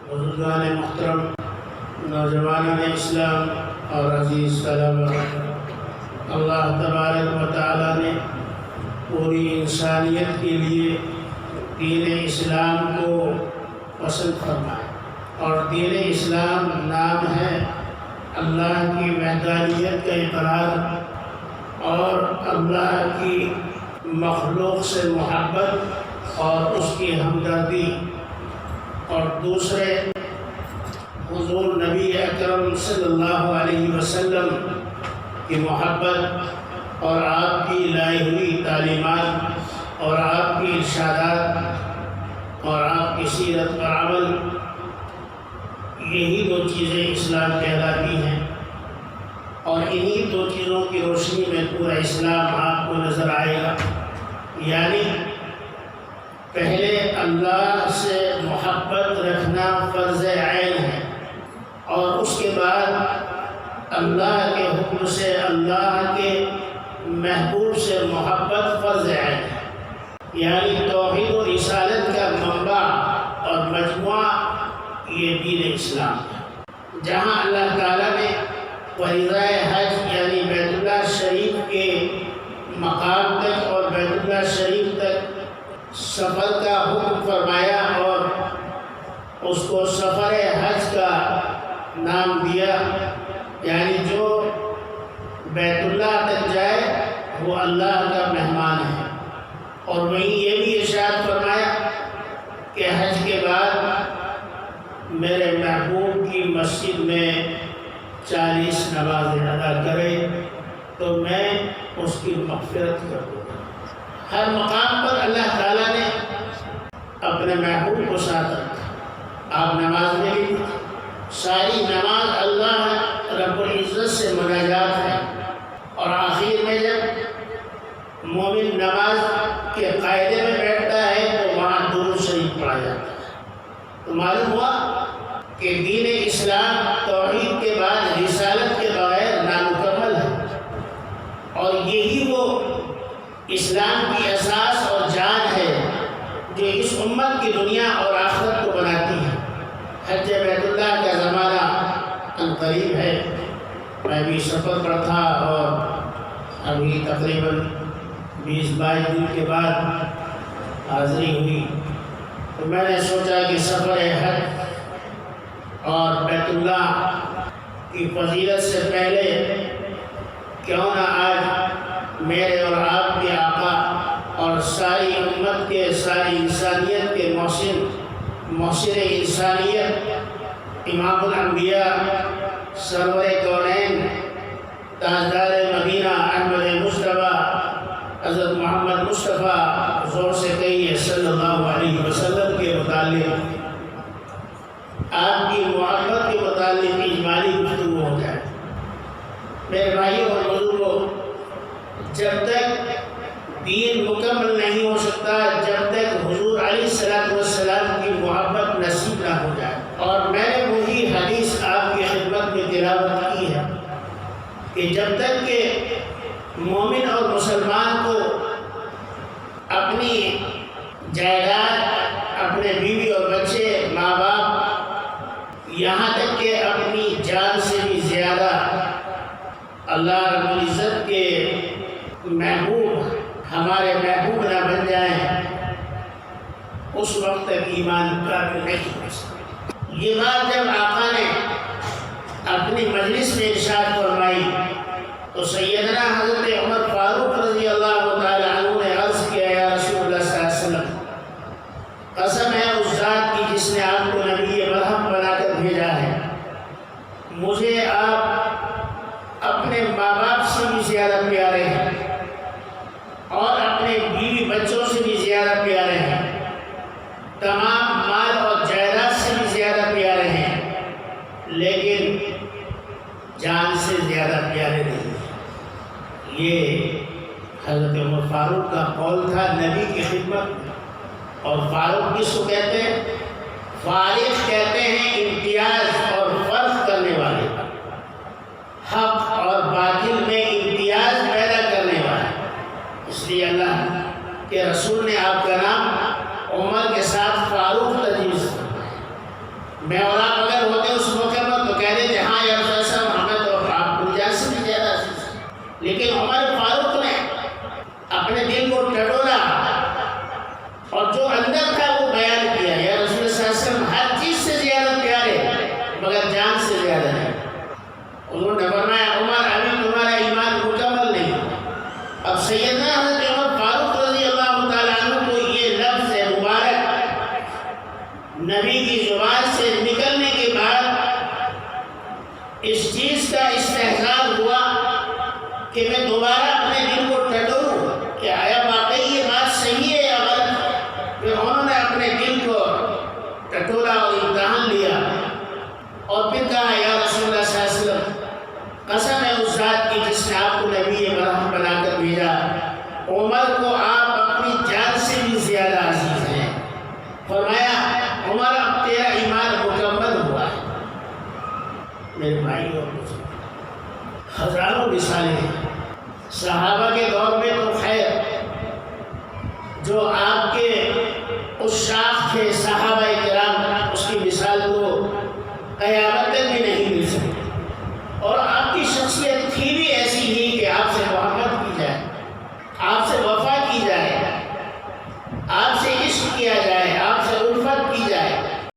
بزرگان محترم، نوجوانان اسلام اور عزیز طلبہ، اللہ تبارک و تعالیٰ نے پوری انسانیت کے لیے دین اسلام کو پسند فرمایا، اور دین اسلام نام ہے اللہ کی وحدانیت کا اقرار اور اللہ کی مخلوق سے محبت اور اس کی ہمدردی، اور دوسرے حضور نبی اکرم صلی اللہ علیہ وسلم کی محبت اور آپ کی لائی ہوئی تعلیمات اور آپ کی ارشادات اور آپ کی سیرت پر عمل، یہی دو چیزیں اسلام کہلاتی ہیں، اور انہی دو چیزوں کی روشنی میں پورا اسلام آپ کو نظر آئے گا۔ یعنی پہلے اللہ سے محبت رکھنا فرض عین ہے، اور اس کے بعد اللہ کے حکم سے، اللہ کے محبوب سے محبت فرض عین ہے۔ یعنی توحید و رسالت کا منبع اور مجموعہ یہ دین اسلام ہے، جہاں اللہ تعالیٰ نے فریضہ حج یعنی بیت اللہ شریف کے مقام تک اور بیت اللہ شریف تک سفر کا حکم فرمایا، اور اس کو سفر حج کا نام دیا۔ یعنی جو بیت اللہ تک جائے وہ اللہ کا مہمان ہے، اور وہیں یہ بھی ارشاد فرمایا کہ حج کے بعد میرے محبوب کی مسجد میں 40 نمازیں ادا کرے تو میں اس کی مغفرت کر دوں گا۔ ہر مقام پر اللہ تعالیٰ نے اپنے محبوب کو ساتھ رکھا۔ آپ نماز میں بھی ساری نماز اللہ رب العزت سے مناجات ہے، اور آخر میں جب مومن نماز کے قاعدے میں بیٹھتا ہے تو وہاں درود شریف پڑھا جاتا ہے۔ تو معلوم ہوا کہ دین اسلام توحید کے بعد رسالت کے بغیر نامکمل ہے، اور یہی وہ اسلام کی اساس اور جان ہے جو اس امت کی دنیا اور آخرت کو بناتی ہے۔ حج بیت اللہ کا زمانہ عنقریب ہے۔ میں بھی سفر پر تھا، اور ابھی تقریباً 20-22 دن کے بعد حاضری ہوئی، تو میں نے سوچا کہ سفر حج اور بیت اللہ کی فضیلت سے پہلے کیوں نہ آج میرے اور آپ کے آقا اور ساری امت کے، ساری انسانیت کے محسن انسانیت، امام الانبیاء، سرور کونین، تاجدار مدینہ احمد مصطفیٰ حضرت محمد مصطفیٰ، زور سے کہیے صلی اللہ علیہ وسلم کے متعلق، آپ کی محبت کے متعلق اجمالی گفتگو ہو جائے۔ میرے بھائیوں اور بزرگوں، جب تک دین مکمل نہیں ہو سکتا جب تک حضور علیہ السلام کی محبت نصیب نہ ہو جائے، اور میں نے وہی حدیث آپ کی خدمت میں تلاوت کی ہے کہ جب تک کہ مومن اور مسلمان کو اپنی جائیداد، اپنے بیوی اور بچے، ماں باپ، یہاں تک کہ اپنی جان سے بھی زیادہ اللہ رب العزت کے محبوب ہمارے محبوب نہ بن جائیں، اس وقت تک ایمان کامل نہیں ہو سکتا۔ یہ بات جب آقا نے اپنی مجلس میں ارشاد فرمائی تو سیدنا حضرت عمر فاروق رضی اللہ تعالی عنہ نے عرض کیا، یا رسول اللہ صلی اللہ علیہ وسلم، قسم ہے اس ذات کی جس نے آپ کو نبی مرحم بنا کر بھیجا ہے، مجھے آپ اپنے ماں باپ سے بھی زیادہ پیارے ہیں، اور اپنے بیوی بچوں سے بھی زیادہ پیارے ہیں، تمام مال اور جائیداد سے بھی زیادہ پیارے ہیں، لیکن جان سے زیادہ پیارے نہیں۔ یہ حضرت عمر فاروق کا قول تھا نبی کی خدمت میں۔ اور فاروق کس کو کہتے ہیں؟ فارق کہتے ہیں امتیاز اور فرق کرنے والے، حق اور باطل میں امتیاز پیدا کرنے والا۔ اس لیے اللہ کے رسول نے آپ کا نام عمر کے ساتھ فاروق تجویز فرمایا۔ میں پھر انہوں نے اپنے دل کو ٹٹولا اور امتحان لیا اور پھر کہا یا رسول اللہ صلی اللہ علیہ وسلم قسم ہے اس ذات کی جس نے آپ کو نبی برحم بنا کر بھیجا، عمر کو آپ اپنی جان سے بھی زیادہ عزیز ہیں۔ فرمایا عمر اب تیرا ایمان مکمل ہوا ہے۔ میرے بھائی اور ہزاروں مثالیں ہیں صحابہ کے دور میں تو خیر جو آپ کے اس شاخ تھے صحابہ کرام، اس کی مثال تو قیامت تک